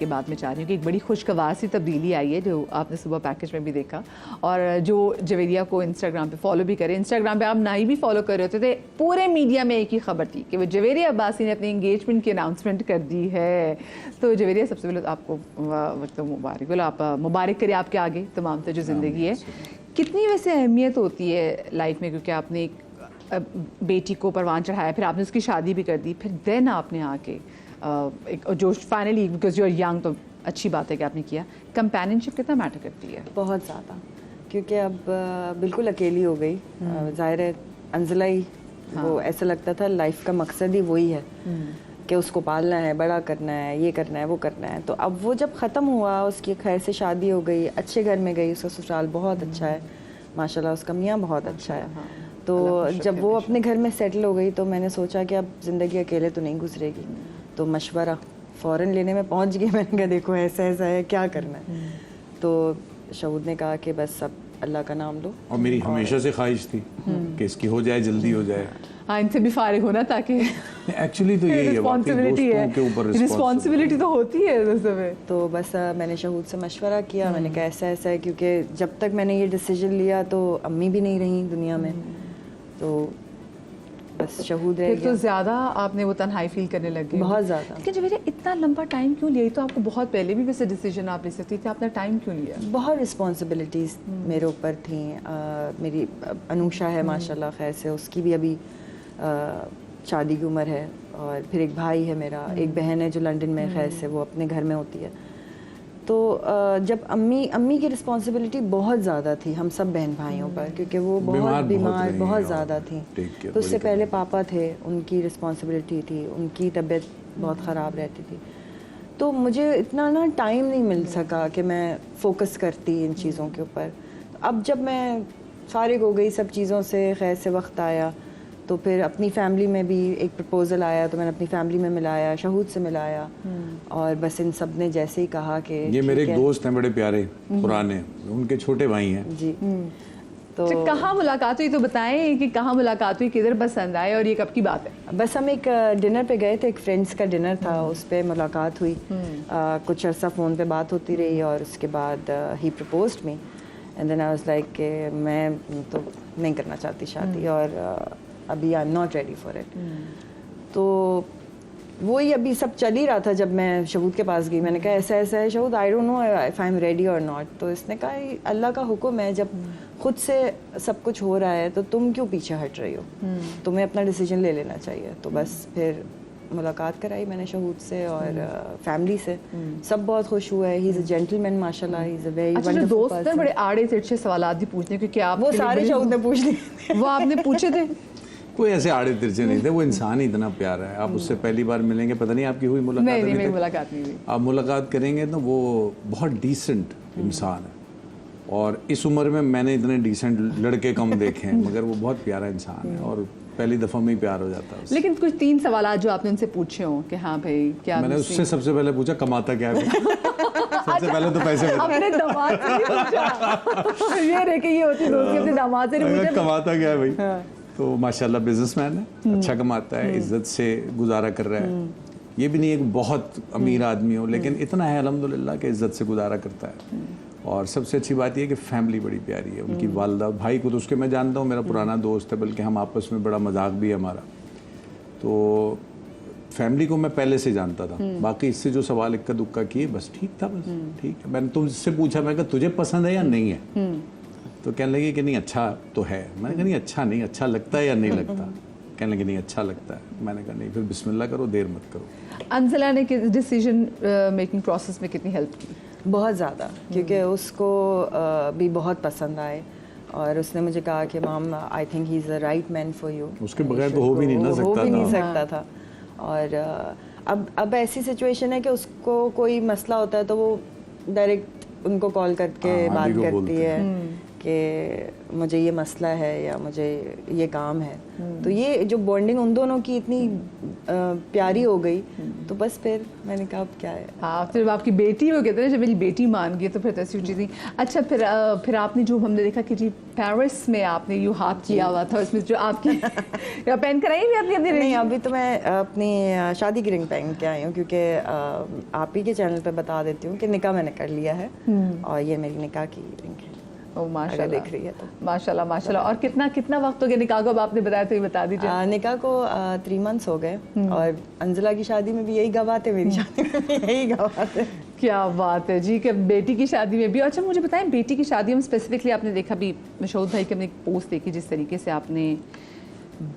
के बाद मैं चाह रही हूँ कि एक बड़ी खुशगवार सी तब्दीली आई है जो आपने सुबह पैकेज में भी देखा, और जो जवेरिया को इंस्टाग्राम पे फॉलो भी करे। इंस्टाग्राम पे आप नहीं भी फॉलो कर रहे होते थे, पूरे मीडिया में एक ही खबर थी कि वो जवेरिया अब्बासी ने अपनी इंगेजमेंट की अनाउंसमेंट कर दी है। तो जवेरिया, सबसे पहले आपको तो मुबारक, बोलो आप मुबारक करिए आपके आगे तमाम जो ज़िंदगी है। कितनी वैसे अहमियत होती है लाइफ में, क्योंकि आपने एक बेटी को परवान चढ़ाया, फिर आपने उसकी शादी भी कर दी, फिर देन आपने आके एक जो finally, because you are young, तो अच्छी बात है कि आपने किया। कंपेनियनशिप कितना मैटर करती है? बहुत ज़्यादा, क्योंकि अब बिल्कुल अकेली हो गई। ज़ाहिर है अंजला ही वो ऐसा लगता था लाइफ का मकसद ही वही है कि उसको पालना है, बड़ा करना है, ये करना है, वो करना है। तो अब वो जब ख़त्म हुआ, उसकी खैर से शादी हो गई, अच्छे घर में गई, उसका ससुराल बहुत अच्छा है माशाल्लाह, उसका मियाँ बहुत अच्छा है। तो जब वो अपने घर में सेटल हो गई तो मैंने सोचा कि अब ज़िंदगी अकेले तो नहीं गुजरेगी, तो मशवरा फ़ौरन लेने में पहुंच गई। मैंने कहा देखो ऐसा ऐसा है, क्या करना है। तो शहूद ने कहा कि बस अब अल्लाह का नाम लो। और मेरी हमेशा से ख्वाहिश थी कि इसकी हो जाए, जल्दी हो जाए। हाँ, इनसे भी फारिग होना, ताकि एक्चुअली तो यही है, रिस्पॉन्सिबिलिटी है, रिस्पॉन्सिबिलिटी तो होती है उस समय। तो बस मैंने शहूद से मशवरा किया, मैंने कहा ऐसा ऐसा है, क्योंकि जब तक मैंने ये डिसीजन लिया तो अम्मी भी नहीं रही दुनिया में, तो बस शहूद रह गया। तो ज़्यादा आपने वो तन्हाई फील करने लगे? बहुत ज़्यादा। लेकिन जब इतना लंबा टाइम क्यों लिया? तो आपको बहुत पहले भी वैसे डिसीजन आप ले सकती थी, आपने टाइम क्यों लिया? बहुत रिस्पॉन्सिबिलिटीज़ मेरे ऊपर थी। मेरी अनुषा है माशाल्लाह, खैर से उसकी भी अभी शादी की उम्र है, और फिर एक भाई है मेरा, एक बहन है जो लंदन में, खैर से वो अपने घर में होती है। तो जब अम्मी की रिस्पॉन्सिबिलिटी बहुत ज़्यादा थी हम सब बहन भाइयों पर, क्योंकि वो बहुत बीमार बहुत ज़्यादा थी। तो उससे पहले पापा थे, उनकी रिस्पॉन्सिबिलिटी थी, उनकी तबीयत बहुत ख़राब रहती थी। तो मुझे इतना ना टाइम नहीं मिल सका कि मैं फ़ोकस करती इन चीज़ों के ऊपर। अब जब मैं फारिग हो गई सब चीज़ों से, खैर से वक्त आया, तो फिर अपनी फैमिली में भी एक प्रपोज़ल आया, तो मैंने अपनी फैमिली में मिलाया, शहूद से मिलाया, और बस इन सब ने जैसे ही कहा कि ये मेरे एक दोस्त हैं बड़े प्यारे पुराने, उनके छोटे भाई हैं जी। तो कहाँ मुलाकात हुई, तो बताएं कि कहाँ मुलाकात हुई, किधर पसंद आए, और ये कब की बात है? बस हम एक डिनर पे गए थे, एक फ्रेंड्स का डिनर था, उस पर मुलाकात हुई। कुछ अर्सा फ़ोन पे बात होती रही, और उसके बाद he proposed me, and then I was like कि मैं तो नहीं करना चाहती शादी, और अभी I am not ready for it. तो वही अभी सब चल ही रहा था जब मैं शहूद के पास गई। मैंने कहा ऐसा ऐसा है Shahood, I don't know if I am ready और नॉट। तो इसने कहा अल्लाह का हुक्म है, जब खुद से सब कुछ हो रहा है तो तुम क्यों पीछे हट रही हो, तुम्हें अपना डिसीजन ले लेना चाहिए। तो बस फिर मुलाकात कराई मैंने शहूद से और फैमिली से, सब बहुत खुश हुए। ही इज़ अ जेंटलमैन माशाल्लाह, he is a very wonderful दोस्त हैं, बड़े आड़े तिरछे सवाल भी पूछने, क्योंकि आप वो सारे शहूद ने पूछ लिए। वो आपने पूछे थे? कोई ऐसे आड़े तिरछे नहीं थे, वो इंसान ही इतना प्यारा है। आप उससे पहली बार मिलेंगे, पता नहीं आपकी हुई मुलाकात? नहीं, मेरी मुलाकात नहीं हुई। आप मुलाकात करेंगे तो वो बहुत डिसेंट इंसान है, और इस उम्र में मैंने इतने डिसेंट लड़के कम देखे हैं, मगर वो बहुत प्यारा इंसान है, और पहली दफ़ा में ही प्यार हो जाता है। लेकिन कुछ 3 सवाल जो आपने उनसे पूछे हो कि हाँ भाई क्या? मैंने उससे सबसे पहले पूछा कमाता क्या है। सबसे पहले तो पैसे अपने दामाद से नहीं पूछा। ये रहे कि ये होती दोस्ती, अपने दामाद से नहीं पूछा कमाता क्या है भाई। तो माशाल्लाह बिजनेसमैन है, अच्छा कमाता है, इज्जत से गुजारा कर रहा है। ये भी नहीं एक बहुत अमीर आदमी हो, लेकिन इतना है अल्हम्दुलिल्लाह कि इज्जत से गुजारा करता है। और सबसे अच्छी बात यह है कि फैमिली बड़ी प्यारी है, उनकी वालदा, भाई को तो उसके मैं जानता हूँ, मेरा पुराना दोस्त है, बल्कि हम आपस में बड़ा मजाक भी है हमारा। तो फैमिली को मैं पहले से जानता था। बाकी इससे जो सवाल इक्का दुक्का किए, बस ठीक था, बस ठीक है। मैंने तुमसे पूछा, मैं कहा तुझे पसंद है या नहीं है? तो कहने लगी कि नहीं अच्छा तो है। मैंने कहा नहीं अच्छा नहीं, अच्छा लगता है या नहीं लगता? कहने लगे नहीं अच्छा लगता है। मैंने कहा नहीं, फिर बिस्मिल्लाह करो, देर मत करो। अंजला ने डिसीजन मेकिंग प्रोसेस में कितनी हेल्प की? बहुत ज़्यादा, क्योंकि उसको भी बहुत पसंद आए, और उसने मुझे कहा कि माम I think he is the right man for you. उसके बगैर तो हो भी नहीं सकता था। और अब ऐसी सिचुएशन है कि उसको कोई मसला होता है तो वो डायरेक्ट उनको कॉल करके बात करती है कि मुझे ये मसला है या मुझे ये काम है, तो ये जो बॉन्डिंग उन दोनों की इतनी प्यारी हो गई, तो बस फिर मैंने कहा अब क्या है। हाँ, फिर आपकी बेटी वो कहते हैं जब मेरी बेटी मान गई तो फिर तो ऐसी चीज़ें। अच्छा, फिर आपने जो हमने देखा कि जी पेरिस में आपने यूँ हाथ किया हुआ था, उसमें जो आपकी या पहन कर आई भी आपकी अपनी नहीं, अभी तो मैं अपनी शादी की रिंग पहन के आई हूँ, क्योंकि आप ही के चैनल पे बता देती हूँ कि निकाह मैंने कर लिया है और ये मेरी निकाह की रिंग है। ओ माशाल्लाह, देख रही है तो माशाल्लाह माशाल्लाह। और कितना वक्त हो गया निकाह को? अब आपने बताया तो ये बता दीजिए। निकाह को 3 मंथ्स हो गए और अंजला की शादी में भी यही गवाह थे, मेरी शादी में भी यही गवाह थे। क्या बात है जी, कि बेटी की शादी में भी। अच्छा, मुझे बताएं बेटी की शादी में स्पेसिफिकली आपने देखा भी, मशहूद भाई की हमने एक पोस्ट देखी जिस तरीके से आपने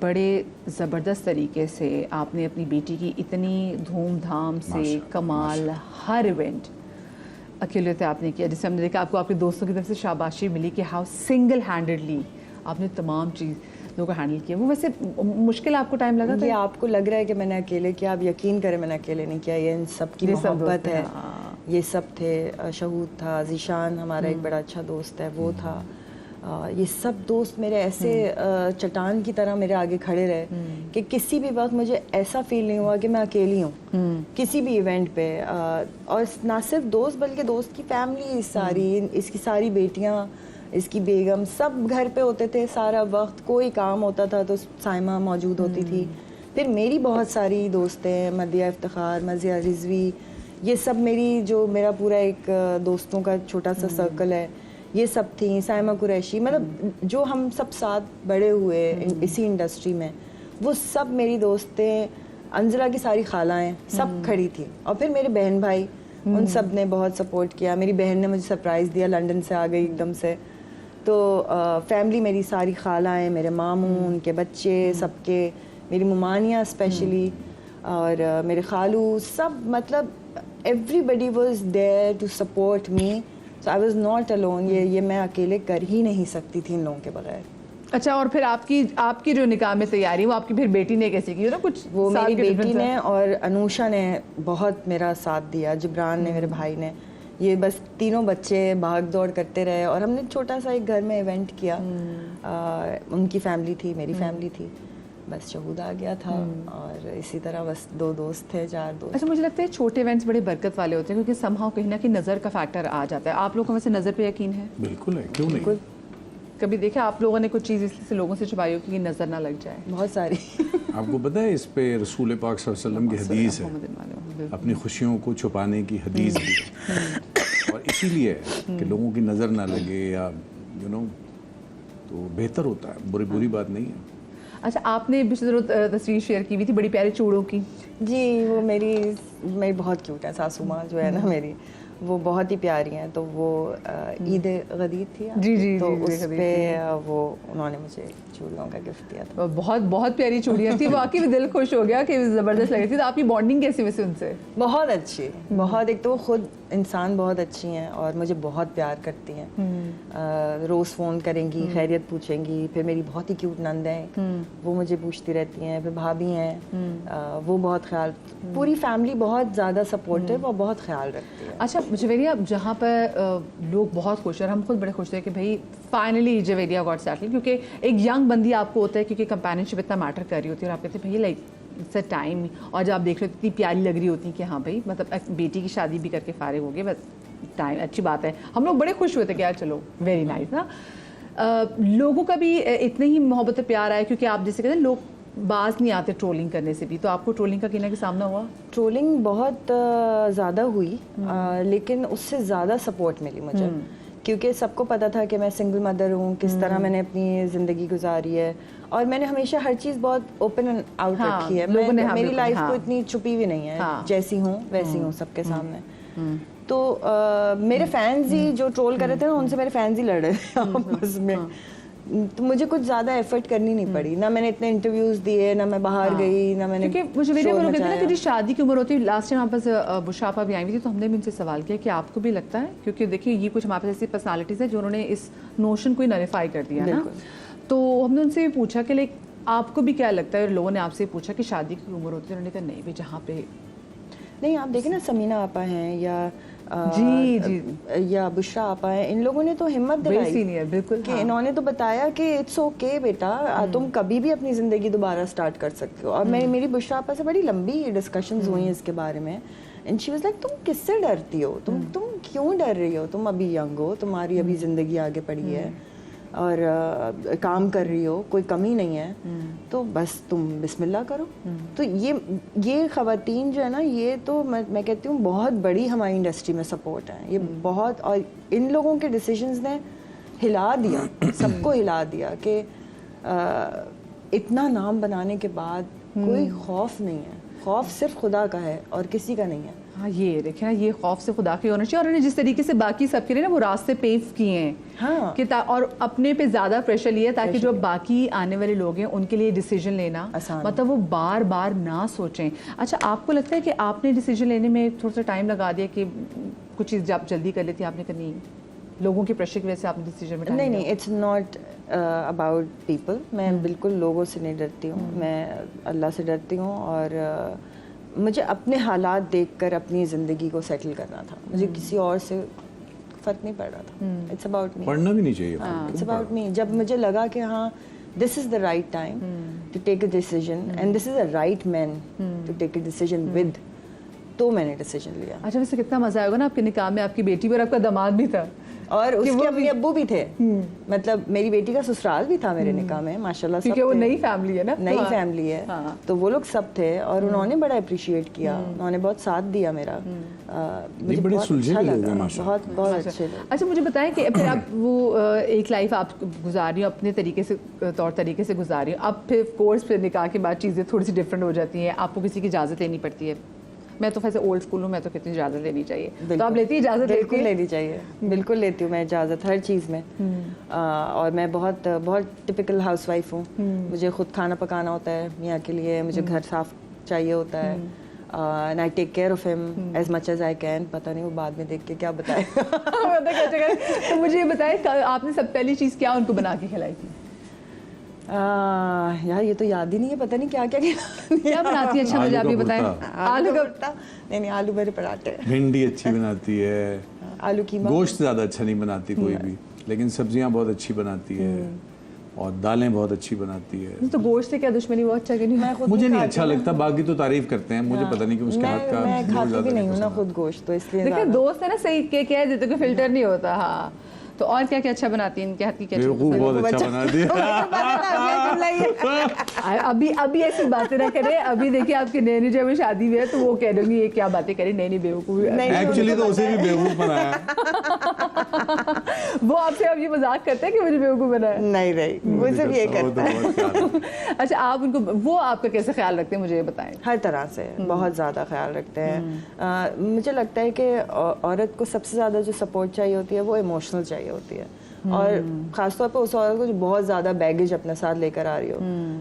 बड़े ज़बरदस्त तरीके से आपने अपनी बेटी की इतनी धूमधाम से कमाल हर इवेंट अकेले थे आपने किया, जिससे हमने देखा आपको आपके दोस्तों की तरफ से शाबाशी मिली कि हाउ सिंगल हैंडेडली आपने तमाम चीज़ों को हैंडल किया। वो वैसे मुश्किल आपको टाइम लगा था? ये आपको लग रहा है कि मैंने अकेले किया, आप यकीन करें मैंने अकेले नहीं किया, ये इन सब की मोहब्बत है। ये सब थे, शहूद था, ज़ीशान हमारा एक बड़ा अच्छा दोस्त है, वो था, ये सब दोस्त मेरे ऐसे चट्टान की तरह मेरे आगे खड़े रहे कि किसी भी वक्त मुझे ऐसा फील नहीं हुआ कि मैं अकेली हूँ किसी भी इवेंट पे। और ना सिर्फ दोस्त बल्कि दोस्त की फैमिली सारी, इसकी सारी बेटियाँ, इसकी बेगम, सब घर पे होते थे सारा वक्त। कोई काम होता था तो साइमा मौजूद होती थी। फिर मेरी बहुत सारी दोस्तें, मदिया इफ्तिखार, मज़िया रिजवी, ये सब मेरा पूरा एक दोस्तों का छोटा सा सर्कल है, ये सब थी। साइमा कुरैशी, मतलब जो हम सब साथ बड़े हुए इसी इंडस्ट्री में, वो सब मेरी दोस्तें, अंजला की सारी खालाएं सब खड़ी थी। और फिर मेरे बहन भाई, उन सब ने बहुत सपोर्ट किया। मेरी बहन ने मुझे सरप्राइज़ दिया, लंदन से आ गई एकदम से। तो फैमिली मेरी सारी खालाएं, मेरे मामू, उनके बच्चे, सबके, मेरी मुमानियाँ स्पेशली, और मेरे खालू, सब, मतलब everybody was there to support me. So I was not alone. ये मैं अकेले कर ही नहीं सकती थी इन लोगों के बगैर। अच्छा, और फिर आपकी जो निकाह में तैयारी, वो आपकी फिर बेटी ने कैसे की? ना कुछ वो मेरी बेटी ने और अनुषा ने बहुत मेरा साथ दिया, जिब्रान ने, मेरे भाई ने, ये बस तीनों बच्चे भाग दौड़ करते रहे। और हमने छोटा सा एक घर में इवेंट किया। उनकी फैमिली थी, मेरी फैमिली थी, बस शहूद आ गया था। और इसी तरह बस 2 दोस्त थे, 4 दोस्त। अच्छा, मुझे लगता है छोटे इवेंट्स बड़े बरकत वाले होते हैं, क्योंकि समहाउ कहीं ना कहीं नज़र का फैक्टर आ जाता है। आप लोगों को वैसे नज़र पे यकीन है? बिल्कुल है, क्यों नहीं। कभी देखा आप लोगों ने कुछ चीज़ इसलिए लोगों से छुपाई हो कि नज़र ना लग जाए? बहुत सारी। आपको पता है इस पे रसूल पाक सल्लल्लाहु अलैहि वसल्लम की हदीस है, अपनी खुशियों को छुपाने की हदीस भी है। और इसीलिए कि लोगों की नज़र ना लगे या तो बेहतर होता है, बुरी बात नहीं है। अच्छा, आपने पिछले तस्वीर शेयर की हुई थी बड़ी प्यारे चूड़ों की। जी, वो मेरी बहुत क्यूट है, सासू माँ जो है ना मेरी, वो बहुत ही प्यारी हैं। तो वो ईद गदीर थी जी, तो उस पे वो उन्होंने मुझे चूड़ियों का गिफ्ट दिया था। बहुत प्यारी चूड़ियाँ थी, वाकई में दिल खुश हो गया कि ज़बरदस्त लग रही थी। तो आपकी बॉन्डिंग कैसी वैसे उनसे? बहुत अच्छी, बहुत। एक तो वो खुद इंसान बहुत अच्छी हैं और मुझे बहुत प्यार करती हैं। रोज़ फ़ोन करेंगी, खैरियत पूछेंगी। फिर मेरी बहुत ही क्यूट नंद हैं, वो मुझे पूछती रहती हैं। फिर भाभी हैं, वो बहुत ख्याल, पूरी फैमिली बहुत ज़्यादा सपोर्टिव और बहुत ख्याल रखती है। अच्छा जवेरिया, जहाँ पर लोग बहुत खुश हैं, हम खुद बड़े खुश थे कि भाई फाइनली जवेरिया गॉट सेटल, क्योंकि एक यंग बंदी आपको होता है, क्योंकि कंपेनियनशिप इतना मैटर कर रही होती है और आप कहते हैं भाई लाइक इट्स अ टाइम। और जब आप देख रहे हो इतनी प्यारी लग रही होती है कि हाँ भाई, मतलब बेटी की शादी भी करके फारिग हो गए, बस टाइम, अच्छी बात है। हम लोग बड़े खुश हुए थे कि यार चलो वेरी नाइस ना। लोगों का भी इतने ही मोहब्बत प्यार आया, क्योंकि आप जैसे कहते हैं लोग बाज नहीं आते ट्रोलिंग करने से भी, तो आपको ट्रोलिंग का कितना का सामना हुआ? ट्रोलिंग बहुत ज़्यादा हुई, लेकिन उससे ज़्यादा सपोर्ट मिली मुझे, क्योंकि सबको पता था कि मैं सिंगल मदर हूँ, किस तरह मैंने अपनी ज़िंदगी गुजारी है। और मैंने हमेशा हर चीज़ बहुत ओपन एंड आउट रखी है। मेरी लाइफ को इतनी छुपी हुई नहीं है, जैसी हूँ वैसी हूँ सबके सामने। तो मेरे फैंस ही जो ट्रोल कर रहे थे ना, उनसे मेरे फैंस ही लड़ रहे थे आपस में। तो मुझे कुछ ज़्यादा एफर्ट करनी नहीं पड़ी, ना मैंने इतने इंटरव्यूज़ दिए, ना मैं बाहर गई, ना मैंने, क्योंकि मुझे मेरे कहते हैं ना कि शादी की उम्र होती है। लास्ट टाइम हमारे पास बुशापा भी आई हुई थी, तो हमने भी उनसे सवाल किया कि आपको भी लगता है, क्योंकि देखिए ये कुछ हमारे पास ऐसी पर्सनालिटीज़ है जो उन्होंने इस नोशन को ही नलिफाई कर दिया ना। तो हमने उनसे भी पूछा कि लाइक आपको भी क्या लगता है? लोगों ने आपसे पूछा कि शादी की उम्र होती है, उन्होंने कहा नहीं भाई, जहाँ पे नहीं, आप देखें ना, समीना आपा हैं या जी जी या बुशरा आपा है, इन लोगों ने तो हिम्मत वेरी दिलाई सीनियर, बिल्कुल। कि इन्होंने तो बताया कि इट्स ओके बेटा, तुम कभी भी अपनी ज़िंदगी दोबारा स्टार्ट कर सकते हो। और मेरी बुशरा आपा से बड़ी लंबी डिस्कशंस हुई इसके बारे में, एंड शी वाज लाइक तुम किससे डरती हो, तुम क्यों डर रही हो, तुम अभी यंग हो, तुम्हारी अभी ज़िंदगी आगे पड़ी है और काम कर रही हो, कोई कमी नहीं है, तो बस तुम बिस्मिल्लाह करो। तो ये ख़वातीन जो है ना, ये तो मैं कहती हूँ बहुत बड़ी हमारी इंडस्ट्री में सपोर्ट है ये बहुत। और इन लोगों के डिसीजंस ने हिला दिया, सबको हिला दिया कि इतना नाम बनाने के बाद कोई खौफ नहीं है, खौफ सिर्फ खुदा का है और किसी का नहीं है। हाँ, ये देखें ना, ये खौफ से खुदा की होना चाहिए। और उन्होंने जिस तरीके से बाकी सबके लिए ना वो रास्ते पेव किए हैं, हाँ। कि और अपने पे ज़्यादा प्रेशर लिया ताकि जो बाकी आने वाले लोग हैं उनके लिए डिसीजन लेना आसान, मतलब वो बार बार ना सोचें। अच्छा, आपको लगता है कि आपने डिसीजन लेने में थोड़ा सा टाइम लगा दिया कि कुछ चीज़ जब जल्दी कर लेती आपने करनी, लोगों के प्रेशर की वजह से आपने डिसीजन में नहीं, इट्स नॉट अबाउट पीपल। मैं बिल्कुल लोगों से नहीं डरती हूँ, मैं अल्लाह से डरती हूँ। और मुझे अपने हालात देखकर अपनी ज़िंदगी को सेटल करना था, मुझे किसी और से फ़र्क नहीं पड़ रहा था। इट्स अबाउट मी, पढ़ना भी नहीं चाहिए, इट्स अबाउट मी। जब मुझे लगा कि हाँ this is the right time to take a decision and this is a right man to take a decision with, तो मैंने डिसीजन लिया। अच्छा, वैसे कितना मज़ा आएगा ना आपके निकाह में, आपकी बेटी और आपका दामाद भी था और उसके अम्मी अब्बू भी थे, मतलब मेरी बेटी का ससुराल भी था मेरे निकाह में माशाल्लाह, सब क्योंकि वो थे। नई फैमिली है ना, नई तो फैमिली है, हाँ। तो वो लोग सब थे और उन्होंने बड़ा अप्रिशिएट किया, उन्होंने बहुत साथ दिया मेरा। मुझे बड़े बहुत सुलझे अच्छा लोग हैं लगा, माशाल्लाह। बहुत अच्छे लोग। अच्छा, मुझे बताएं कि फिर आप वो एक लाइफ आप गुजार रही हो अपने तरीके से, तौर तरीके से गुजार रही हो, अब फिर कोर्स फिर निकाह के बाद चीज़ें थोड़ी सी डिफरेंट हो जाती हैं, आपको किसी की इजाज़त लेनी पड़ती है। मैं तो वैसे ओल्ड स्कूल हूँ, मैं तो कितनी इजाज़त लेनी चाहिए, तो आप लेती इजाज़त? बिल्कुल लेनी चाहिए, बिल्कुल लेती हूँ मैं इजाज़त हर चीज़ में। और मैं बहुत बहुत टिपिकल हाउसवाइफ हूँ, मुझे खुद खाना पकाना होता है मियाँ के लिए, मुझे घर साफ चाहिए होता है, and I take care of him as much as I can. पता नहीं वो बाद में देख के क्या बताएगा। तो मुझे ये बताएं, आपने सब पहली चीज़ क्या उनको बना के खिलाई थी? यार ये तो याद ही नहीं है, पता नहीं क्या क्या बनाती है। अच्छा, मुझे आप ये बताएं। आलू का भरता, नहीं आलू भरे पराठे। भिंडी अच्छी बनाती है, आलू कीमा। गोश्त ज़्यादा अच्छा नहीं बनाती कोई भी, लेकिन सब्जियां बहुत अच्छी बनाती है और दालें बहुत अच्छी बनाती है। तो गोश्त से क्या दुश्मनी, बहुत अच्छा क्यों नहीं? मुझे नहीं अच्छा लगता, बाकी तो तारीफ करते हैं, मुझे पता नहीं कि उसके हाथ का मैं खाती भी नहीं हूँ ना खुद गोश्त, तो इसलिए देखिए दोस्त है ना, सही के कह देते कि फिल्टर नहीं होता। हाँ, तो और क्या क्या अच्छा बनाती है, इनके हाथ की क्या बेवकूफ बहुत अच्छा बनाती है। अभी ऐसी बातें ना करें, अभी देखिए आपके नैनी जब में शादी हुई है तो वो कह दूंगी ये क्या बातें करें, नैनी बेवकूफ। एक्चुअली तो उसे भी बेवकूफ बनाया। वो आपसे अब ये मजाक करते हैं कि मुझे बेवकूफ बनाया? नहीं, मुझे भी ये करता है। अच्छा, आप उनको, वो आपका कैसे ख्याल रखते हैं, मुझे ये बताएं। हर तरह से बहुत ज़्यादा ख्याल रखते हैं। मुझे लगता है कि औरत को सबसे ज़्यादा जो सपोर्ट चाहिए होती है वो इमोशनल चाहिए होती है, और ख़ासतौर पर उस औरत को जो बहुत ज़्यादा बैगेज अपने साथ लेकर आ रही हो,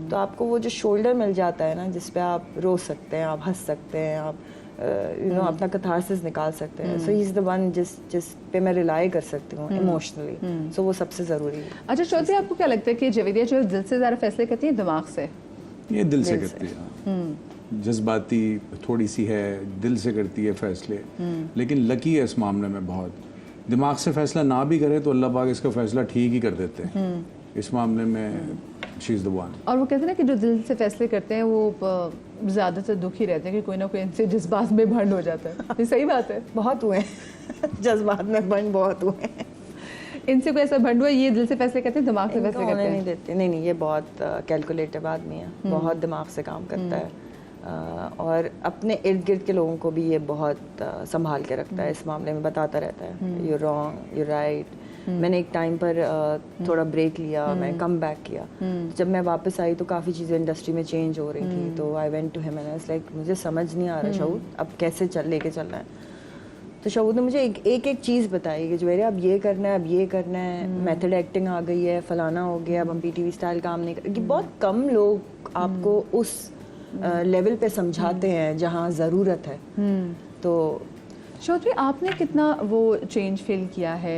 तो आपको वो जो शोल्डर मिल जाता है ना, जिस पे आप रो सकते हैं, आप हंस सकते हैं, आप अपना कथारसिस निकाल सकते हैं। सो ही इज़ द वन जिस पे मैं रिलाई कर सकती हूँ इमोशनली, सो वो सबसे ज़रूरी है। अच्छा चौधरी, आपको क्या लगता है कि जवेरिया जो दिल से ज़्यादा फैसले करती है दिमाग से? ये दिल से करती है, जज्बाती थोड़ी सी है, दिल से करती है फैसले, लेकिन लकी है इस मामले में बहुत। दिमाग से फैसला ना भी करे तो अल्लाह पाक इसका फैसला ठीक ही कर देते हैं। इस मामले में शी इज़ द वन। और वो कहते हैं ना कि जो दिल से फैसले करते हैं वो ज़्यादातर दुखी रहते हैं कि कोई ना कोई इनसे जज्बात में भंड हो जाता है। ये सही बात है? बहुत हुए जज्बात में भंड बहुत हुए। इनसे कोई ऐसा भंड हुआ ये दिल से फैसले करते हैं, दिमाग से फैसले करते हैं? नहीं देते, नहीं, ये बहुत कैलकुलेटिव आदमी है, बहुत दिमाग से काम करता है, और अपने इर्द गिर्द के लोगों को भी ये बहुत संभाल के रखता है, इस मामले में बताता रहता है यू रॉन्ग यू राइट। मैंने एक टाइम पर थोड़ा ब्रेक लिया, मैंने कम बैक किया, जब मैं वापस आई तो काफ़ी चीज़ें इंडस्ट्री में चेंज हो रही थी, तो I went to him and I was like मुझे समझ नहीं आ रहा शऊद अब कैसे लेके चलना है। तो शऊद ने मुझे एक चीज़ बताई कि जवेरिया अब ये करना है, अब ये करना है, मेथड एक्टिंग आ गई है, फलाना हो गया, अब हम PTV स्टाइल काम नहीं कर, बहुत कम लोग आपको उस लेवल पे समझाते हैं जहाँ ज़रूरत है। तो चौधरी, आपने कितना वो चेंज फील किया है